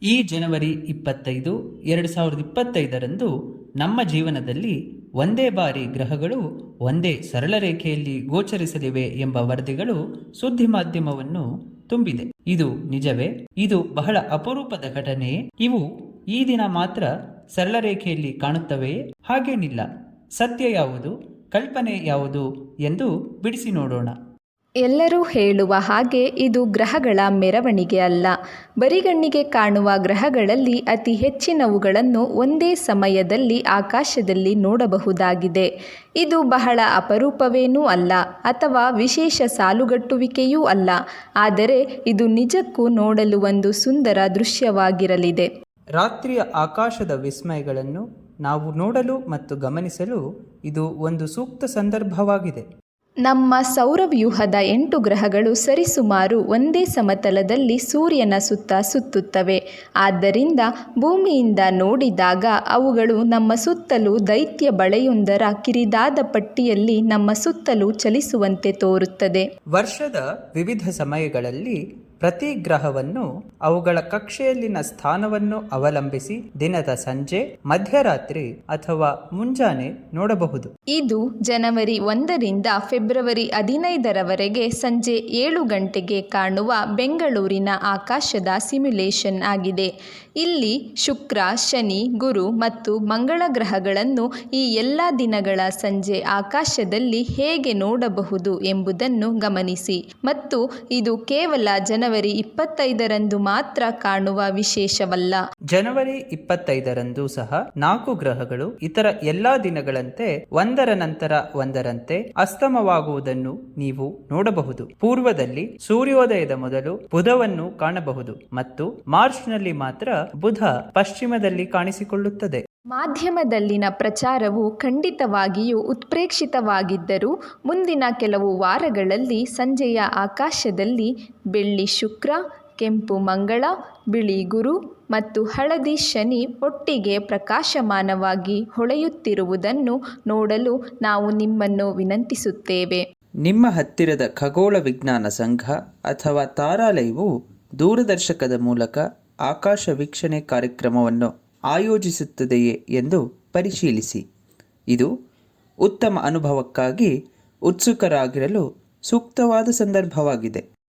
ಈ ಜನವರಿ 25, 2025ರಂದು ನಮ್ಮ ಜೀವನದಲ್ಲಿ ಒಂದೇ ಬಾರಿ ಗ್ರಹಗಳು ಒಂದೇ ಸರಳ ರೇಖೆಯಲ್ಲಿ ಗೋಚರಿಸಲಿವೆ ಎಂಬ ವರದಿಗಳು ಸುದ್ದಿ ಮಾಧ್ಯಮವನ್ನು ತುಂಬಿದೆ. ಇದು ನಿಜವೇ? ಇದು ಬಹಳ ಅಪರೂಪದ ಘಟನೆಯೇ? ಇವು ಈ ದಿನ ಮಾತ್ರ ಸರಳ ರೇಖೆಯಲ್ಲಿ ಕಾಣುತ್ತವೆಯೇ? ಹಾಗೇನಿಲ್ಲ. ಸತ್ಯ ಯಾವುದು, ಕಲ್ಪನೆ ಯಾವುದು ಎಂದು ಬಿಡಿಸಿ ನೋಡೋಣ. ಎಲ್ಲರೂ ಹೇಳುವ ಹಾಗೆ ಇದು ಗ್ರಹಗಳ ಮೆರವಣಿಗೆ ಅಲ್ಲ. ಬರಿಗಣ್ಣಿಗೆ ಕಾಣುವ ಗ್ರಹಗಳಲ್ಲಿ ಅತಿ ಹೆಚ್ಚಿನವುಗಳನ್ನು ಒಂದೇ ಸಮಯದಲ್ಲಿ ಆಕಾಶದಲ್ಲಿ ನೋಡಬಹುದಾಗಿದೆ. ಇದು ಬಹಳ ಅಪರೂಪವೇನೂ ಅಲ್ಲ ಅಥವಾ ವಿಶೇಷ ಸಾಲುಗಟ್ಟುವಿಕೆಯೂ ಅಲ್ಲ. ಆದರೆ ಇದು ನಿಜಕ್ಕೂ ನೋಡಲು ಒಂದು ಸುಂದರ ದೃಶ್ಯವಾಗಿರಲಿದೆ. ರಾತ್ರಿಯ ಆಕಾಶದ ವಿಸ್ಮಯಗಳನ್ನು ನಾವು ನೋಡಲು ಮತ್ತು ಗಮನಿಸಲು ಇದು ಒಂದು ಸೂಕ್ತ ಸಂದರ್ಭವಾಗಿದೆ. ನಮ್ಮ ಸೌರವ್ಯೂಹದ 8 ಗ್ರಹಗಳು ಸರಿಸುಮಾರು ಒಂದೇ ಸಮತಲದಲ್ಲಿ ಸೂರ್ಯನ ಸುತ್ತ ಸುತ್ತುತ್ತವೆ. ಆದ್ದರಿಂದ ಭೂಮಿಯಿಂದ ನೋಡಿದಾಗ ಅವುಗಳು ನಮ್ಮ ಸುತ್ತಲೂ ದೈತ್ಯ ಬಳೆಯೊಂದರ ಕಿರಿದಾದ ಪಟ್ಟಿಯಲ್ಲಿ ನಮ್ಮ ಸುತ್ತಲೂ ಚಲಿಸುವಂತೆ ತೋರುತ್ತದೆ. ವರ್ಷದ ವಿವಿಧ ಸಮಯಗಳಲ್ಲಿ ಪ್ರತಿ ಗ್ರಹವನ್ನು ಅವುಗಳ ಕಕ್ಷೆಯಲ್ಲಿನ ಸ್ಥಾನವನ್ನು ಅವಲಂಬಿಸಿ ದಿನದ ಸಂಜೆ, ಮಧ್ಯರಾತ್ರಿ ಅಥವಾ ಮುಂಜಾನೆ ನೋಡಬಹುದು. ಇದು ಜನವರಿ 1ರಿಂದ ಫೆಬ್ರವರಿ 15ರವರೆಗೆ ಸಂಜೆ 7 ಗಂಟೆಗೆ ಕಾಣುವ ಬೆಂಗಳೂರಿನ ಆಕಾಶದ ಸಿಮ್ಯುಲೇಷನ್ ಆಗಿದೆ. ಇಲ್ಲಿ ಶುಕ್ರ, ಶನಿ, ಗುರು ಮತ್ತು ಮಂಗಳ ಗ್ರಹಗಳನ್ನು ಈ ಎಲ್ಲ ದಿನಗಳ ಸಂಜೆ ಆಕಾಶದಲ್ಲಿ ಹೇಗೆ ನೋಡಬಹುದು ಎಂಬುದನ್ನು ಗಮನಿಸಿ. ಮತ್ತು ಇದು ಕೇವಲ ಜನವರಿ 25ರಂದು ಮಾತ್ರ ಕಾಣುವ ವಿಶೇಷವಲ್ಲ. ಜನವರಿ 25ರಂದು ಸಹ 4 ಗ್ರಹಗಳು ಇತರ ಎಲ್ಲಾ ದಿನಗಳಂತೆ ಒಂದರ ನಂತರ ಒಂದರಂತೆ ಅಸ್ತಮವಾಗುವುದನ್ನು ನೀವು ನೋಡಬಹುದು. ಪೂರ್ವದಲ್ಲಿ ಸೂರ್ಯೋದಯದ ಮೊದಲು ಬುಧವನ್ನು ಕಾಣಬಹುದು ಮತ್ತು ಮಾರ್ಚ್ನಲ್ಲಿ ಮಾತ್ರ ಬುಧ ಪಶ್ಚಿಮದಲ್ಲಿ ಕಾಣಿಸಿಕೊಳ್ಳುತ್ತದೆ. ಮಾಧ್ಯಮದಲ್ಲಿನ ಪ್ರಚಾರವು ಖಂಡಿತವಾಗಿಯೂ ಉತ್ಪ್ರೇಕ್ಷಿತವಾಗಿದ್ದರೂ ಮುಂದಿನ ಕೆಲವು ವಾರಗಳಲ್ಲಿ ಸಂಜೆಯ ಆಕಾಶದಲ್ಲಿ ಬೆಳ್ಳಿ ಶುಕ್ರ, ಕೆಂಪು ಮಂಗಳ, ಬಿಳಿ ಗುರು ಮತ್ತು ಹಳದಿ ಶನಿ ಒಟ್ಟಿಗೆ ಪ್ರಕಾಶಮಾನವಾಗಿ ಹೊಳೆಯುತ್ತಿರುವುದನ್ನು ನೋಡಲು ನಾವು ನಿಮ್ಮನ್ನು ವಿನಂತಿಸುತ್ತೇವೆ. ನಿಮ್ಮ ಹತ್ತಿರದ ಖಗೋಳ ವಿಜ್ಞಾನ ಸಂಘ ಅಥವಾ ತಾರಾಲಯವು ದೂರದರ್ಶಕದ ಮೂಲಕ ಆಕಾಶ ವೀಕ್ಷಣೆ ಕಾರ್ಯಕ್ರಮವನ್ನು ಆಯೋಜಿಸುತ್ತದೆಯೇ ಎಂದು ಪರಿಶೀಲಿಸಿ. ಇದು ಉತ್ತಮ ಅನುಭವಕ್ಕಾಗಿ ಉತ್ಸುಕರಾಗಿರಲು ಸೂಕ್ತವಾದ ಸಂದರ್ಭವಾಗಿದೆ.